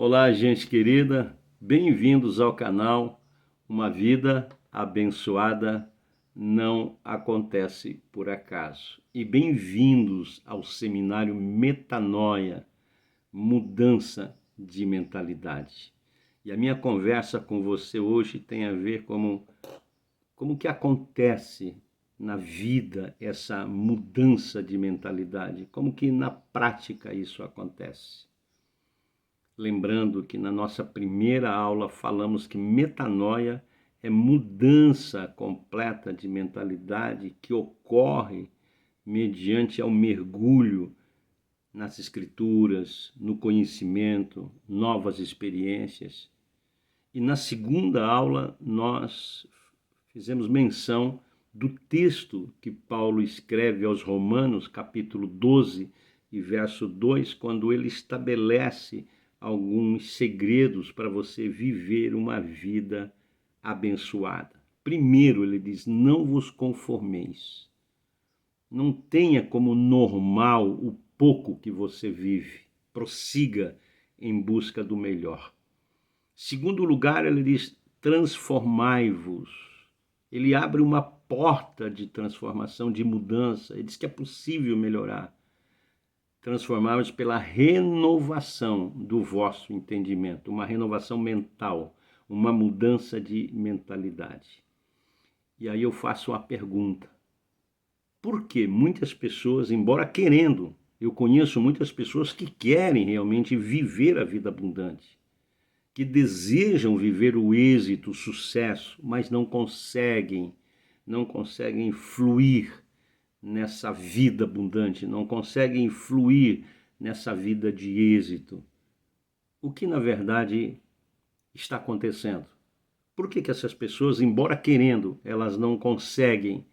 Olá, gente querida, bem-vindos ao canal Uma Vida Abençoada Não Acontece por Acaso. E bem-vindos ao seminário Metanoia, Mudança de Mentalidade. E a minha conversa com você hoje tem a ver como que acontece na vida essa mudança de mentalidade, como que na prática isso acontece. Lembrando que na nossa primeira aula falamos que metanoia é mudança completa de mentalidade que ocorre mediante ao mergulho nas escrituras, no conhecimento, novas experiências. E na segunda aula nós fizemos menção do texto que Paulo escreve aos Romanos, capítulo 12 e verso 2, quando ele estabelece alguns segredos para você viver uma vida abençoada. Primeiro, ele diz: não vos conformeis. Não tenha como normal o pouco que você vive. Prossiga em busca do melhor. Segundo lugar, ele diz: transformai-vos. Ele abre uma porta de transformação, de mudança. Ele diz que é possível melhorar. Transformar-vos pela renovação do vosso entendimento, uma renovação mental, uma mudança de mentalidade. E aí eu faço uma pergunta. Por que muitas pessoas, embora querendo, eu conheço muitas pessoas que querem realmente viver a vida abundante, que desejam viver o êxito, o sucesso, mas não conseguem fluir nessa vida abundante, não conseguem fluir nessa vida de êxito. O que na verdade está acontecendo? Por que essas pessoas, embora querendo, elas não conseguem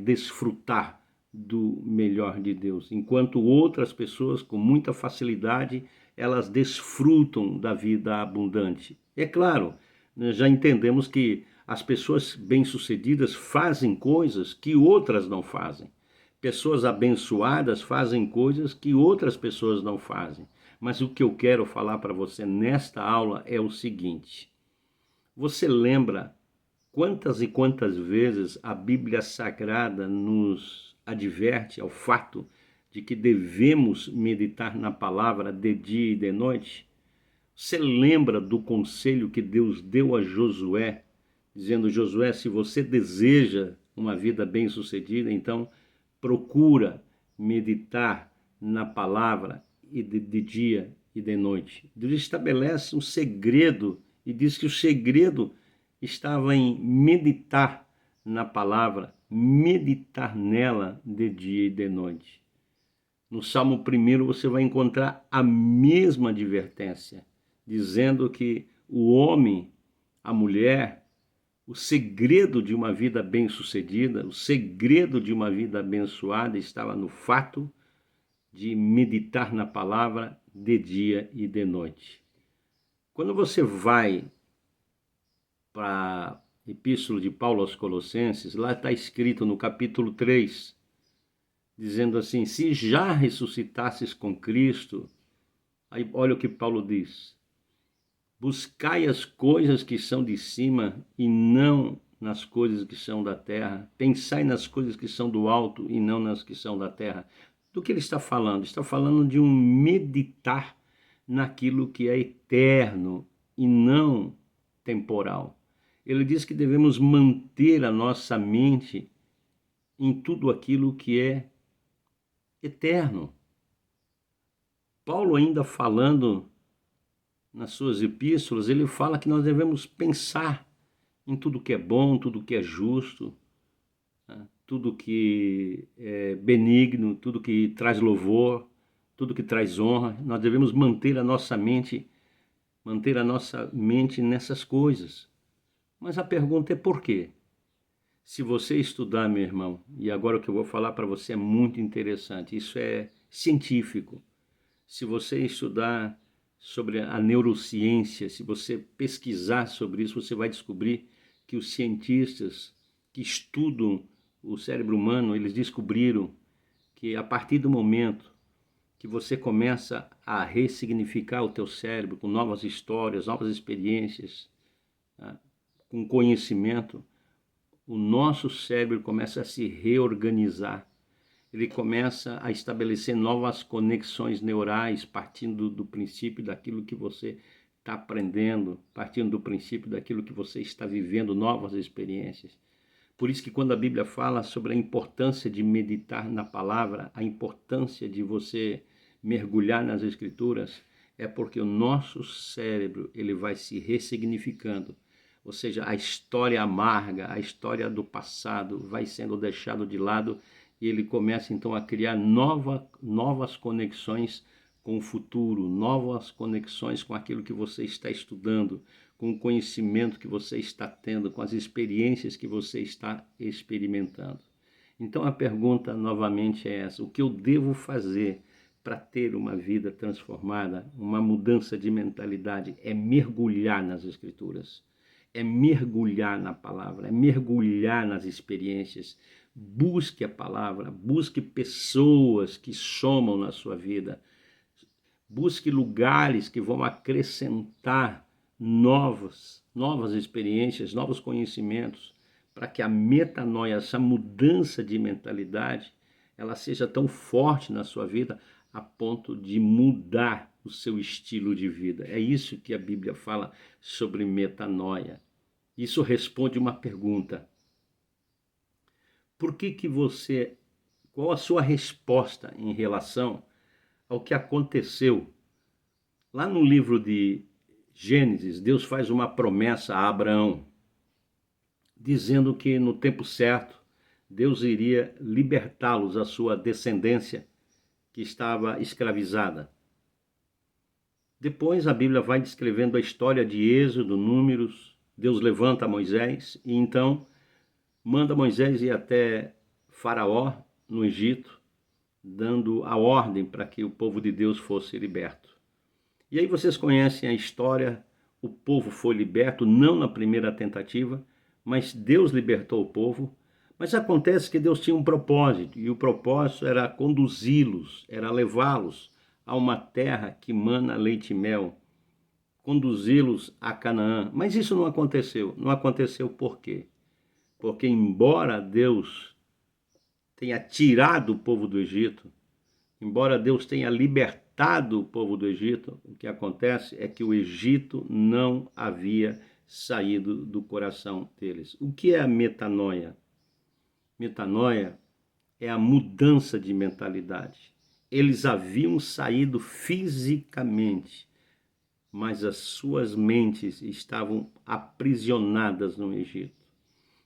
desfrutar do melhor de Deus, enquanto outras pessoas com muita facilidade elas desfrutam da vida abundante? É claro, já entendemos que as pessoas bem-sucedidas fazem coisas que outras não fazem. Pessoas abençoadas fazem coisas que outras pessoas não fazem. Mas o que eu quero falar para você nesta aula é o seguinte: você lembra quantas e quantas vezes a Bíblia Sagrada nos adverte ao fato de que devemos meditar na palavra de dia e de noite? Você lembra do conselho que Deus deu a Josué, dizendo: Josué, se você deseja uma vida bem-sucedida, então procura meditar na palavra de dia e de noite. Deus estabelece um segredo e diz que o segredo estava em meditar na palavra, meditar nela de dia e de noite. No Salmo 1 você vai encontrar a mesma advertência, dizendo que o homem, a mulher, o segredo de uma vida bem-sucedida, o segredo de uma vida abençoada estava no fato de meditar na palavra de dia e de noite. Quando você vai para a Epístola de Paulo aos Colossenses, lá está escrito no capítulo 3, dizendo assim: se já ressuscitasses com Cristo, aí olha o que Paulo diz: buscai as coisas que são de cima e não nas coisas que são da terra. Pensai nas coisas que são do alto e não nas que são da terra. Do que ele está falando? Está falando de um meditar naquilo que é eterno e não temporal. Ele diz que devemos manter a nossa mente em tudo aquilo que é eterno. Paulo, ainda falando nas suas epístolas, ele fala que nós devemos pensar em tudo que é bom, tudo que é justo, né? Tudo que é benigno, tudo que traz louvor, tudo que traz honra. Nós devemos manter a nossa mente nessas coisas. Mas a pergunta é por quê? Se você estudar, meu irmão, e agora o que eu vou falar para você é muito interessante, isso é científico. Se você estudar sobre a neurociência, se você pesquisar sobre isso, você vai descobrir que os cientistas que estudam o cérebro humano, eles descobriram que a partir do momento que você começa a ressignificar o teu cérebro com novas histórias, novas experiências, tá? Com conhecimento, o nosso cérebro começa a se reorganizar. Ele começa a estabelecer novas conexões neurais, partindo do princípio daquilo que você está aprendendo, partindo do princípio daquilo que você está vivendo, novas experiências. Por isso que quando a Bíblia fala sobre a importância de meditar na palavra, a importância de você mergulhar nas Escrituras, é porque o nosso cérebro ele vai se ressignificando. Ou seja, a história amarga, a história do passado vai sendo deixado de lado e ele começa então a criar novas conexões com o futuro, novas conexões com aquilo que você está estudando, com o conhecimento que você está tendo, com as experiências que você está experimentando. Então a pergunta novamente é essa: o que eu devo fazer para ter uma vida transformada, uma mudança de mentalidade? É mergulhar nas Escrituras, é mergulhar na palavra, é mergulhar nas experiências. Busque a palavra, busque pessoas que somam na sua vida, busque lugares que vão acrescentar novas experiências, novos conhecimentos, para que a metanoia, essa mudança de mentalidade, ela seja tão forte na sua vida a ponto de mudar o seu estilo de vida. É isso que a Bíblia fala sobre metanoia. Isso responde uma pergunta: qual a sua resposta em relação ao que aconteceu? Lá no livro de Gênesis, Deus faz uma promessa a Abraão, dizendo que no tempo certo, Deus iria libertá-los, a sua descendência, que estava escravizada. Depois a Bíblia vai descrevendo a história de Êxodo, Números. Deus levanta Moisés e então manda Moisés ir até Faraó, no Egito, dando a ordem para que o povo de Deus fosse liberto. E aí vocês conhecem a história, o povo foi liberto, não na primeira tentativa, mas Deus libertou o povo. Mas acontece que Deus tinha um propósito, e o propósito era conduzi-los, era levá-los a uma terra que mana leite e mel, conduzi-los a Canaã. Mas isso não aconteceu. Não aconteceu por quê? Porque embora Deus tenha tirado o povo do Egito, embora Deus tenha libertado o povo do Egito, o que acontece é que o Egito não havia saído do coração deles. O que é a metanoia? Metanoia é a mudança de mentalidade. Eles haviam saído fisicamente, mas as suas mentes estavam aprisionadas no Egito.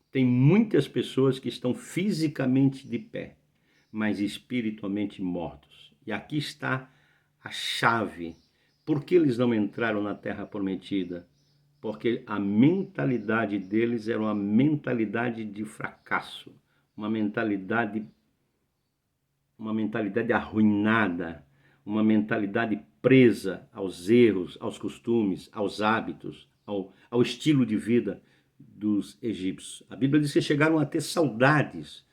Tem muitas pessoas que estão fisicamente de pé, mas espiritualmente mortos. E aqui está a chave. Por que eles não entraram na terra prometida? Porque a mentalidade deles era uma mentalidade de fracasso, uma mentalidade arruinada, uma mentalidade presa aos erros, aos costumes, aos hábitos, ao estilo de vida dos egípcios. A Bíblia diz que chegaram a ter saudades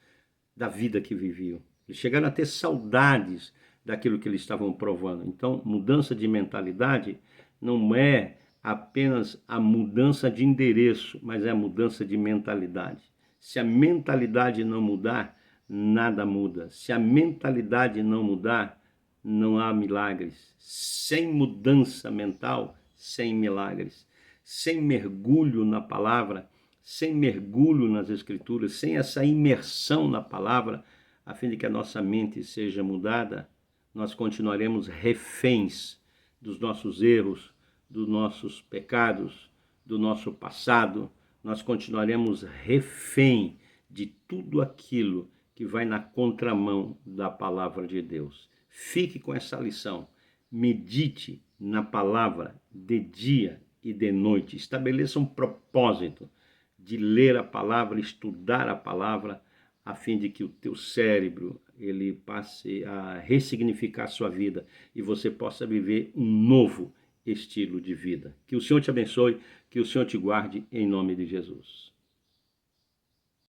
da vida que viviam. Eles chegaram a ter saudades daquilo que eles estavam provando. Então, mudança de mentalidade não é apenas a mudança de endereço, mas é a mudança de mentalidade. Se a mentalidade não mudar, nada muda. Se a mentalidade não mudar, não há milagres. Sem mudança mental, sem milagres. Sem mergulho na palavra, sem mergulho nas Escrituras, sem essa imersão na palavra, a fim de que a nossa mente seja mudada, nós continuaremos reféns dos nossos erros, dos nossos pecados, do nosso passado. Nós continuaremos refém de tudo aquilo que vai na contramão da palavra de Deus. Fique com essa lição. Medite na palavra de dia e de noite. Estabeleça um propósito de ler a palavra, estudar a palavra, a fim de que o teu cérebro ele passe a ressignificar a sua vida e você possa viver um novo estilo de vida. Que o Senhor te abençoe, que o Senhor te guarde em nome de Jesus.